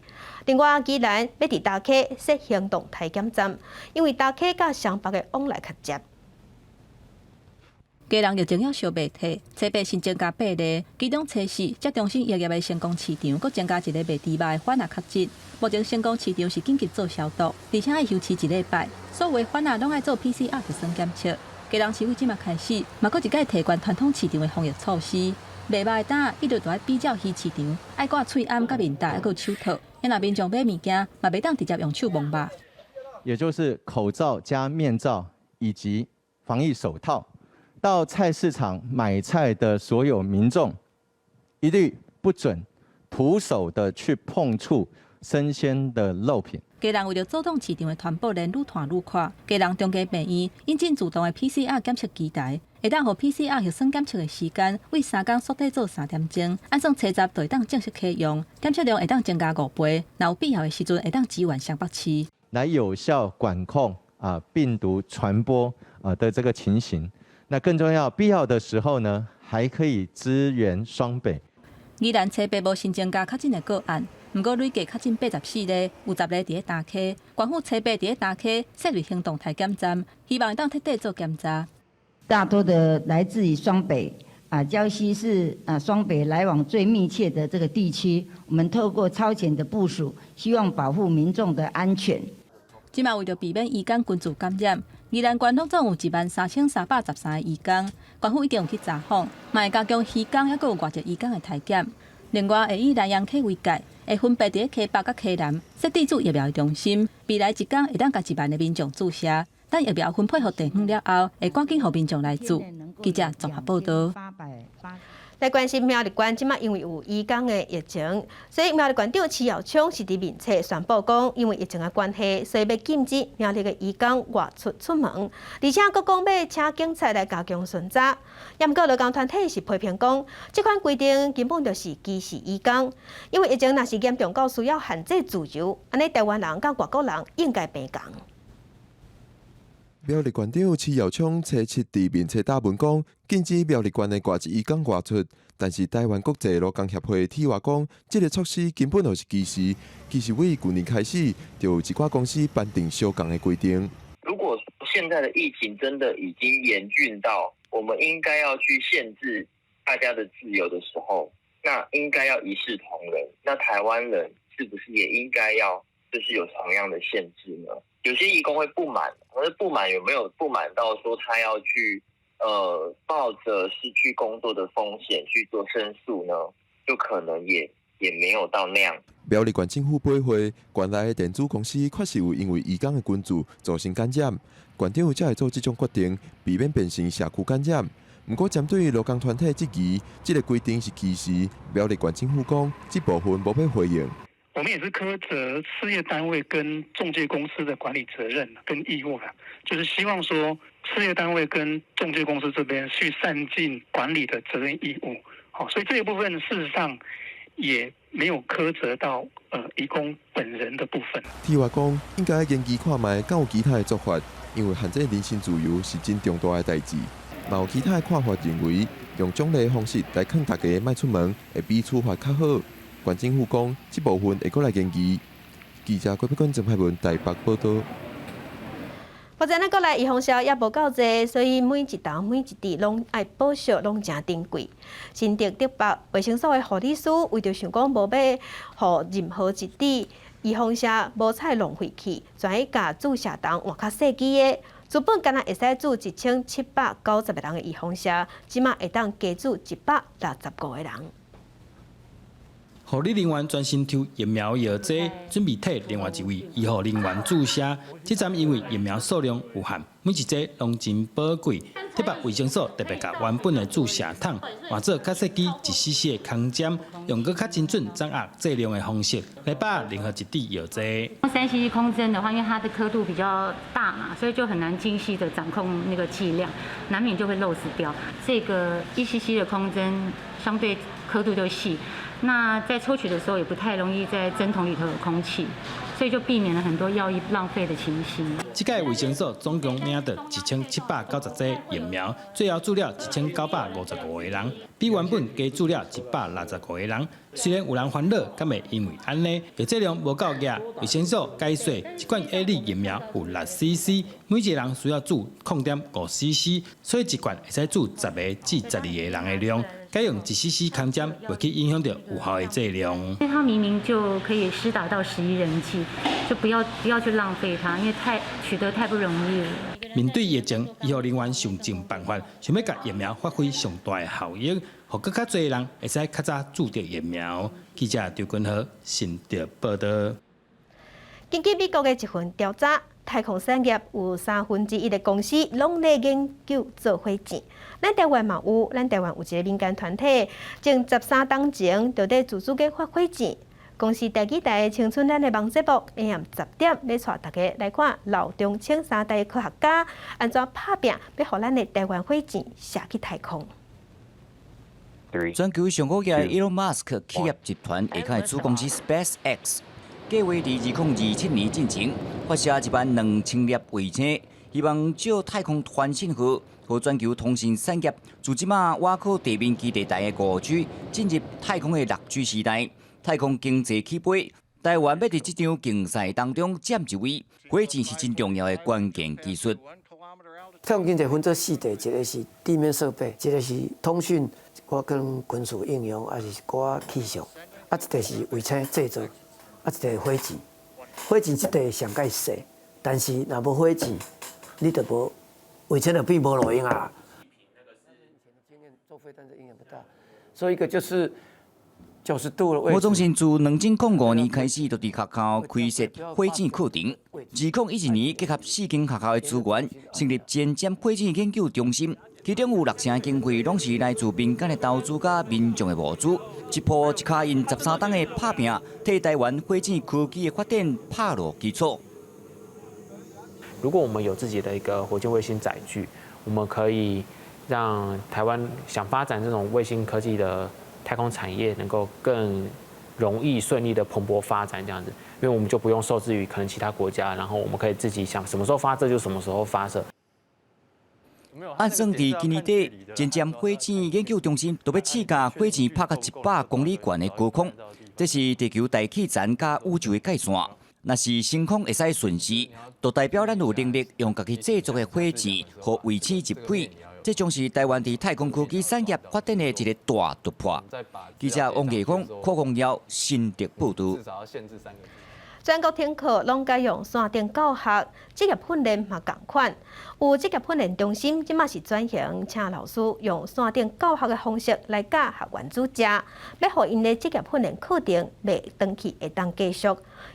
Speaker 1: 另外，宜兰要伫大溪设行动体检站，因为大溪甲双北的往来较接。
Speaker 22: 家人疫情要小白体，初八新增加8例，其中初4才重新营业的成功市场，搁增加一个卖猪肉的贩仔确诊。目前成功市场是紧急做消毒，而且要休市1礼拜，所有的贩仔拢爱做 PCR 核酸检测。家人市府即马开始，嘛搁一改提悬传统市场的防疫措施。卖肉的摊一直都爱比较鱼市场，爱挂喙罨、甲面罩，还有手套。因若民众买物件，嘛袂当直接用手摸肉。
Speaker 14: 也就是口罩加面罩以及防疫手套。到菜市场买菜的所有民众，一律不准徒手的去碰触生鲜的肉品。
Speaker 22: 家人为了阻挡市场的传播链愈传愈快，家人中家病院引进自动的 PCR 检测机台，会当互 PCR 核酸检测的时间为3天缩短做3点钟，按算初10就会当正式启用，检测量会当增加5倍，若有必要的时阵会当支援双北市，
Speaker 14: 来有效管控病毒传播的这个情形。那更重要，必要的时候呢，还可以支援双北。
Speaker 22: 宜兰初八无新增加确诊的个案，不过累计确诊84例，有10例伫咧大溪。官府初八伫咧大溪设立行动体检站，希望会当彻底做检查。
Speaker 16: 大多的来自于双北礁溪是双北来往最密切的这个地区，我们透过超前的部署，希望保护民众的安全。
Speaker 22: 即马为了避免移工群组感染，宜兰县总有13313个移工，县府已经有去查访，嘛会加强渔工还有外籍移工的体检。另外会以南洋溪为界，会分别伫咧溪北甲溪南设置注疫苗的中心，未来一天会当甲1万个民众注射。等疫苗分配予地方了后，会赶紧予民众来注。记者综合报道。
Speaker 1: 来关心苗栗县，即马因为有移工的疫情，所以苗栗县长徐耀昌是伫面册宣布讲，因为疫情的关系，所以要禁止苗栗的移工外出门，而且佫讲要请警察来加强巡查。也毋过劳工团体是批评讲，这款规定根本就是歧视移工，因为疫情若是严重到需要限制自由，安尼台湾人甲外国人应该平共。
Speaker 18: 苗栗县长徐耀昌初7伫面册答问讲，禁止苗栗县的外籍移工外出，但是台湾国际劳工协会提话讲，这个措施根本就是歧视。其实为去年开始，就有一寡公司颁定相同的规定。
Speaker 26: 如果现在的疫情真的已经严峻到我们应该要去限制大家的自由的时候，那应该要一视同仁。那台湾人是不是也应该要就是有同样的限制呢？有些移工会不满，可是不满有没有不满到说他要去抱着失去工作的风险去做申诉呢？就可能也也没有到那样。
Speaker 18: 苗栗县政府培会，县内的电子公司确实有因为移工的群聚造成感染，县长才会做这种决定，避免变成社区感染。不过，针对劳工团体质疑，这个规定是歧视，苗栗县政府讲，这部分无要回应。
Speaker 13: 我们也是苛责事业单位跟仲介公司的管理责任跟义务啦，就是希望说事业单位跟仲介公司这边去善尽管理的责任义务。好，所以这一部分事实上也没有苛责到移工本人的部分。
Speaker 18: 提话讲，应该研究看卖，敢有其他的做法，因为限制人身自由是真重大的代志。嘛有其他的看法认为，用奖励的方式来劝大家莫出门，会比处罚较好。县政府讲，这部分会过来研究。记者郭碧君、郑海文台北报道。
Speaker 1: 目前咱国内预防销也无够济，所以每一档每一滴拢爱保守，拢真珍贵。新竹竹北卫生所的护理师为着想讲无要互任何一滴预防销无采浪费去，转去甲注射筒换较细支的。原本敢若会使注1790个人的预防销，即马会当加注165个人。
Speaker 15: 护理人员专心抽疫苗药剂，准备替另外一位医护人员注射。这站因为疫苗数量有限，每一剂拢真宝贵。竹北卫生所特别甲原本的注射筒换做较细支1cc 的空针，用个较精准掌握剂量的方式来把任何一滴药剂。
Speaker 17: 用3cc 空针的话，因为它的刻度比较大嘛，所以就很难精细的掌控那个剂量，难免就会漏死掉。这个1cc 的空针相对刻度就细。那在抽取的时候也不太容易在针筒里头有空气，所以就避免了很多药液浪费的情形。
Speaker 15: 这届卫生所总共领到1790剂疫苗，最后注了1955个人，比原本加注了165个人。虽然有人烦恼，敢会因为安尼药剂量无够额，卫生所解说一罐 A 类疫苗有6cc， 每一个人需要注0.5cc， 所以一罐会使注10个至12个人的量。改用1cc 空针，袂去影响到有效的剂量。
Speaker 17: 因为它明明就可以施打到11人剂，就不要去浪费它，因为取得太不容易了。
Speaker 15: 面对疫情，医护人员上正办法，想要甲疫苗发挥上大的效益，互更较侪人会使较早注射疫苗。记者刘君豪新竹报道。
Speaker 1: 根据美国的一份调查，太空产业有1/3的公司拢在研究做火箭。咱台湾嘛有，咱台湾有一个民间团体，前13年前就在自主研发火箭。公司台记台青春咱的网节目，AM 10点要带大家来看老中青3代科学家安怎打拼，要互咱的台湾火箭射去太空。
Speaker 19: 全球上古嘅 Elon Musk 企业集团下骹的子公司 SpaceX， 计划伫2027年进程发射12000粒卫星，希望借太空传信号，和全球通信产业自即马挖靠地面基地台的5G，进入太空的6G 时代。太空经济起飞，台湾要伫这场竞赛当中占一位，火箭是真重要的关键技术。
Speaker 20: 太空经济分做4块，一个是地面设备，一个是通讯，我跟军事应用，还是我气象，一个是卫星制造，一个火箭。火箭这块上介细，但是若无火箭，你就无卫星就变无路用啊。所以一个就是90度的位置。
Speaker 19: 吴宗宪自2005年开始，就伫学校开设火箭课程。2011年结合4间学校的资源，成立前瞻火箭研究中心，其中有60%的经费拢是来自民间的投资甲民众的募资。一波一卡因13档的打拼，替台湾火箭科技的发展打落基础。
Speaker 21: 如果我们有自己的一个火箭卫星载具，我们可以让台湾想发展这种卫星科技的太空产业能够更容易顺利的蓬勃发展，这样子，因为我们就不用受制于可能其他国家，然后我们可以自己想什么时候发射就什么时候发射。
Speaker 19: 按算伫今年底，前瞻火箭研究中心就要试架火箭拍到100公里远的高空，这是地球大气层甲宇宙的界线。若是升空会使顺时，就代表咱有能力用家己制作的火箭和卫星入轨。这将是台湾伫太空科技产业发展的一个大突破。记者王继峰、柯光耀新竹报道。
Speaker 1: 全国停课拢改用线顶教学，职业训练嘛同款。有职业训练中心即马是转型，请老师用线顶教学的方式来教学员主食，要互因的职业训练课程袂长期会当继续。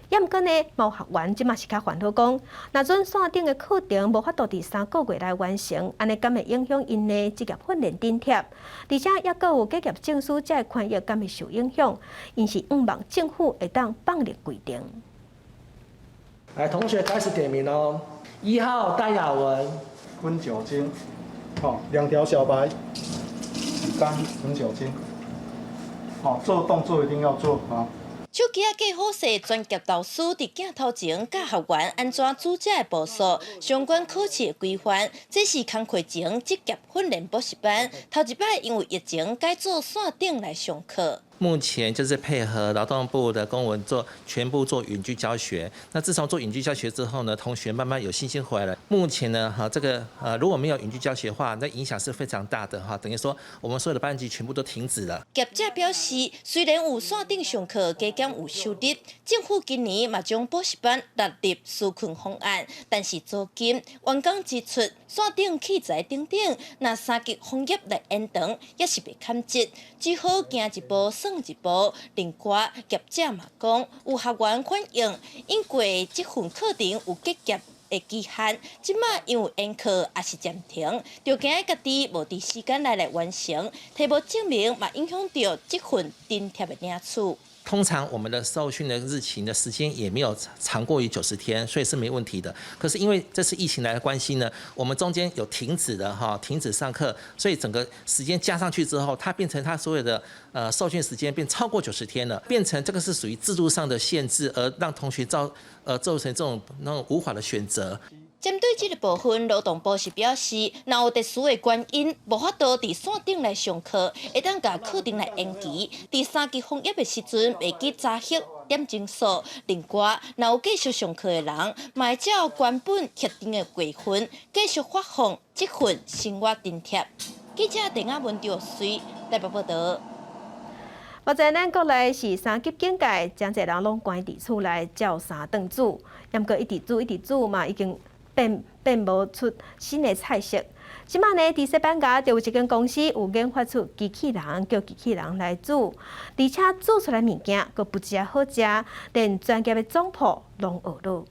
Speaker 1: 也毋过呢，某学员即马是较烦恼讲，若阵线顶的课程无法度伫3个月内完成，安尼敢会影响因的职业训练津贴，而且也阁有结业证书才会权益敢会受影响，因是毋望政府会当放入规定。
Speaker 3: 来，同学开始点名哦。1号戴雅文，
Speaker 4: 温酒精，好，2条小白，洗干温酒精，好，做动作一定要做啊。
Speaker 5: 手机啊，计好势，专业导师伫镜头前教学员安怎煮食的步数、相关考试的规范。这是工课前职业训练补习班头一摆因为疫情改做线顶来上课。
Speaker 6: 目前就是配合劳动部的公文全部做远距教学。那自从做远距教学之后呢，同学慢慢有信心回来了。目前呢，如果没有远距教学的话，那影响是非常大的哈。等于说我们所有的班级全部都停止了。
Speaker 5: 业者表示，虽然有线顶上课加减有收入，政府今年嘛将补习班纳入纾困方案，但是租金、员工支出、线顶器材等等，那3级行业来延长，也是袂堪折，只好行一步算一步。另外，业者嘛讲，有学员反映，因为这份课程有结业的期限，即马因为延课也是暂停，就惊家己无伫时间内来完成，提无证明嘛影响到这份津贴的领取。
Speaker 6: 通常我们的受训的日期的时间也没有长过于90天，所以是没问题的。可是因为这次疫情来的关系呢，我们中间有停止上课，所以整个时间加上去之后，它变成它所有的受训时间变超过90天了，变成这个是属于制度上的限制，而让同学造成这种无法的选择。
Speaker 5: 针对这个部分，劳动部是表示，若有特殊的原因，无法度伫线顶来上课，会当甲课程来延期。第3级防疫的时阵，袂记查核点证数。另外，若有继续上课的人，嘛会照原本确定的规分，继续发放这份生活津贴。记者陈雅文调水台北报道。
Speaker 1: 目前咱国内是3级警戒，真侪人拢关伫厝内照三顿煮，也毋过一直煮嘛，已经变无出新的菜色。即马呢，伫西班牙就有一间公司有研发出机器人，叫机器人来煮，而且煮出来物件阁不只好食，连专业的总铺拢学了。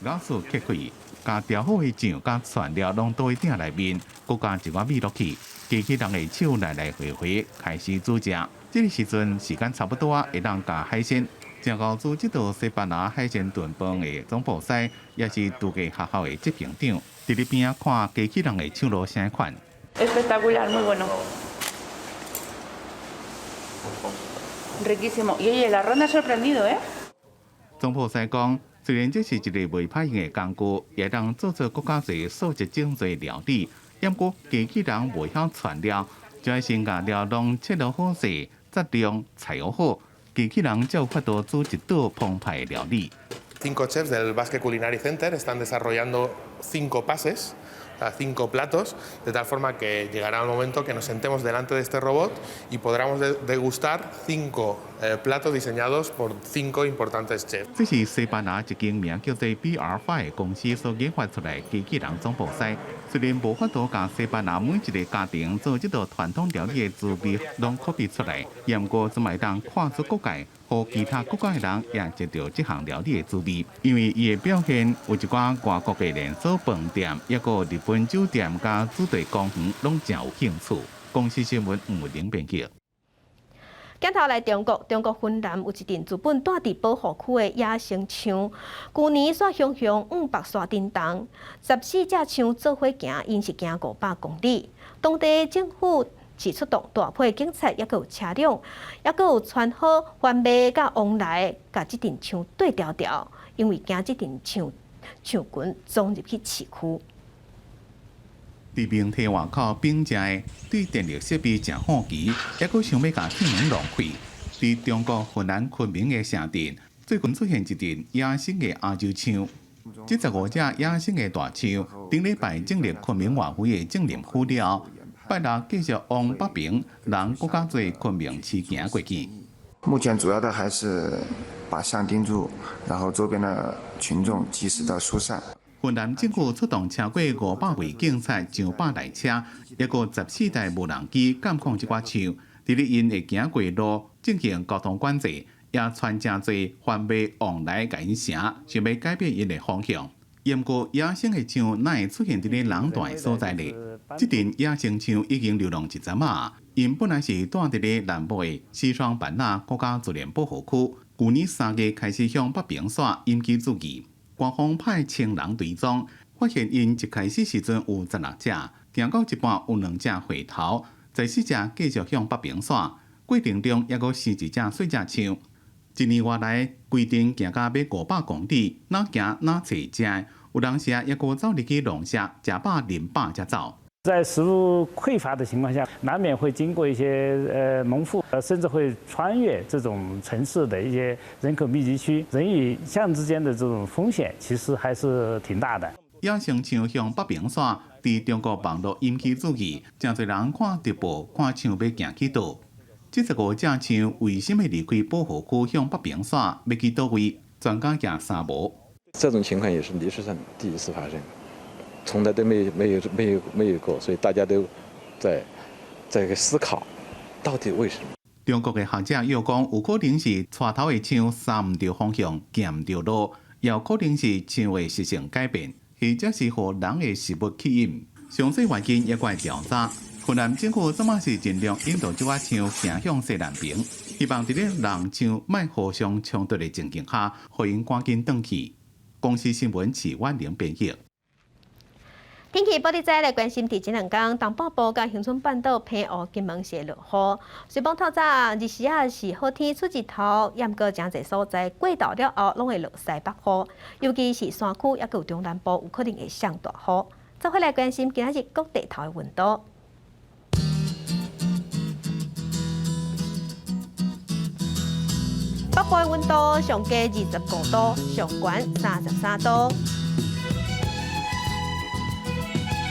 Speaker 23: 老师揭开，将调好的酱甲蒜料拢倒喺鼎内面，搁加一碗米落去，机器人的手来来回回开始煮食。这个时阵时间差不多，会当加海鲜。正好煮这道西班牙海鲜炖饭的总部师，也是杜家学校的执行长，伫咧边看机器人的手路啥款。
Speaker 24: Espectacular, muy bueno. Riquísimo. Y oye, el arroz me ha sorprendido, ¿eh?
Speaker 23: 总部师讲，虽然这是一个袂歹用的工具，也能做出更加侪素质精致料理，不过机器人袂晓传料，就要先把料拢切得好细，质量才有好。机器人才有法度煮一道澎湃的料理。
Speaker 27: 5 chefs del Basque Culinary Center están desarrollando 5 pases, 5 platos, de tal forma que llegará un momento que nos sentemos delante de este robot y podamos degustar 5 platos diseñados por 5 importantes chefs.
Speaker 23: 这是西班牙一间名叫做 BR5 的公司所研发出来机器人总部师。虽然无法度将西班牙每一个家庭做这道传统料理的滋味拢可比出来，不过总会当跨出国界，和其他国家的人也知道这项料理的滋味。因为伊的表现有一寡外国的连锁饭店，也有日本酒店加主题公园拢真有兴趣。公司新闻吴玲编辑。
Speaker 1: 镜头来中国云南有一阵资本住伫保护区的野生象，去年煞熊500山顶动，14只象做伙行，因是行500公里。当地政府是出动大批警察，也有车辆，也有穿好番麦甲往来，甲这阵象对调调，因为惊这阵象群撞入去市区。
Speaker 23: 伫明体外口并食的对电力设备真好奇，也佫想要甲天门浪费。伫中国湖南昆明的城镇，最近出现一阵野生的亚洲象。这15只野生的大象，顶礼拜进入昆明外围的政林区了，拜六继续往北平，人更加侪昆明市行过去。
Speaker 2: 目前主要的还是把项盯住，然后周边的群众及时的疏散。
Speaker 23: 云南政府出动超过500位警察、200台车，也有14台无人机监控这寡树，伫咧因会行过路进行交通管制，也传真侪贩卖往来甲因城，想要改变因的方向。严过野生的象哪会出现伫咧人大所在呢？这阵野生象已经流浪一阵啊！因本来是住伫咧南部的西双版纳国家自然保护区，去年3月开始向北平线引起注意。官方派青人追踪，发现因一开始时阵有16只，行到一半有2只回头，在4只继续向北平线，过程中也有4只小只象。一年外来，规定行到要500公里，哪行哪找食，有当时也有走入去农舍，吃饱淋饱才走。
Speaker 7: 在食物匮乏的情况下，难免会经过一些农妇，甚至会穿越这种城市的一些人口密集区，人与象之间的这种风险其实还是挺大的。
Speaker 23: 野生象向北平线，伫中国网络引起注意，真侪人看直播，看象要行去倒。这15只象为什么离开保护区向北平线要去倒位？专家讲三无。
Speaker 8: 这种情况也是历史上第一次发生。从来都没有过，所以大家都在思考，到底为什么？
Speaker 23: 中国的学者又讲，有可能是带头的象三唔对方向，行唔对路，也有可能是象的习性改变，或者是和人的食物起因。详细原因也怪调查。湖南政府怎么是尽量引导这款象行向西南边，希望在咧人象卖互相冲突的情形下，互因赶紧转去。公司新闻是婉玲编译。
Speaker 1: 天气报道再来关心，伫这2天，东北部甲恒春半岛偏乌金门是落雨。虽讲透早日时是好天出日头，也毋过真侪所在过到了后，拢会落西北雨，尤其是山区也有中南部有可能会上大雨。再回来关心今仔日各地头的温度。北部的温度上加25度，上悬33度。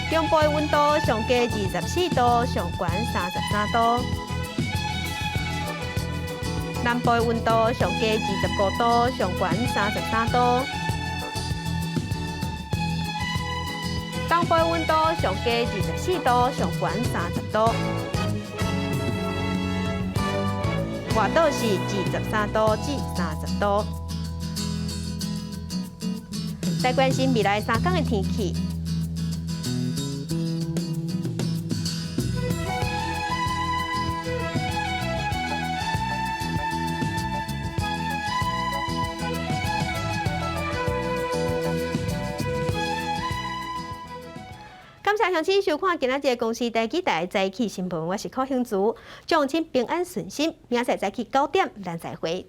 Speaker 1: 中部的温度上加24度，上悬33度；南部的温度上加25度，上悬33度；东部的温度上加24度，上悬30度；外岛是23度至30度。来关心未来3天的天气。感谢乡亲收看今仔日公司台记台早起新闻，我是柯兴竹，祝亲平安顺心，明仔载早起9点，咱再会。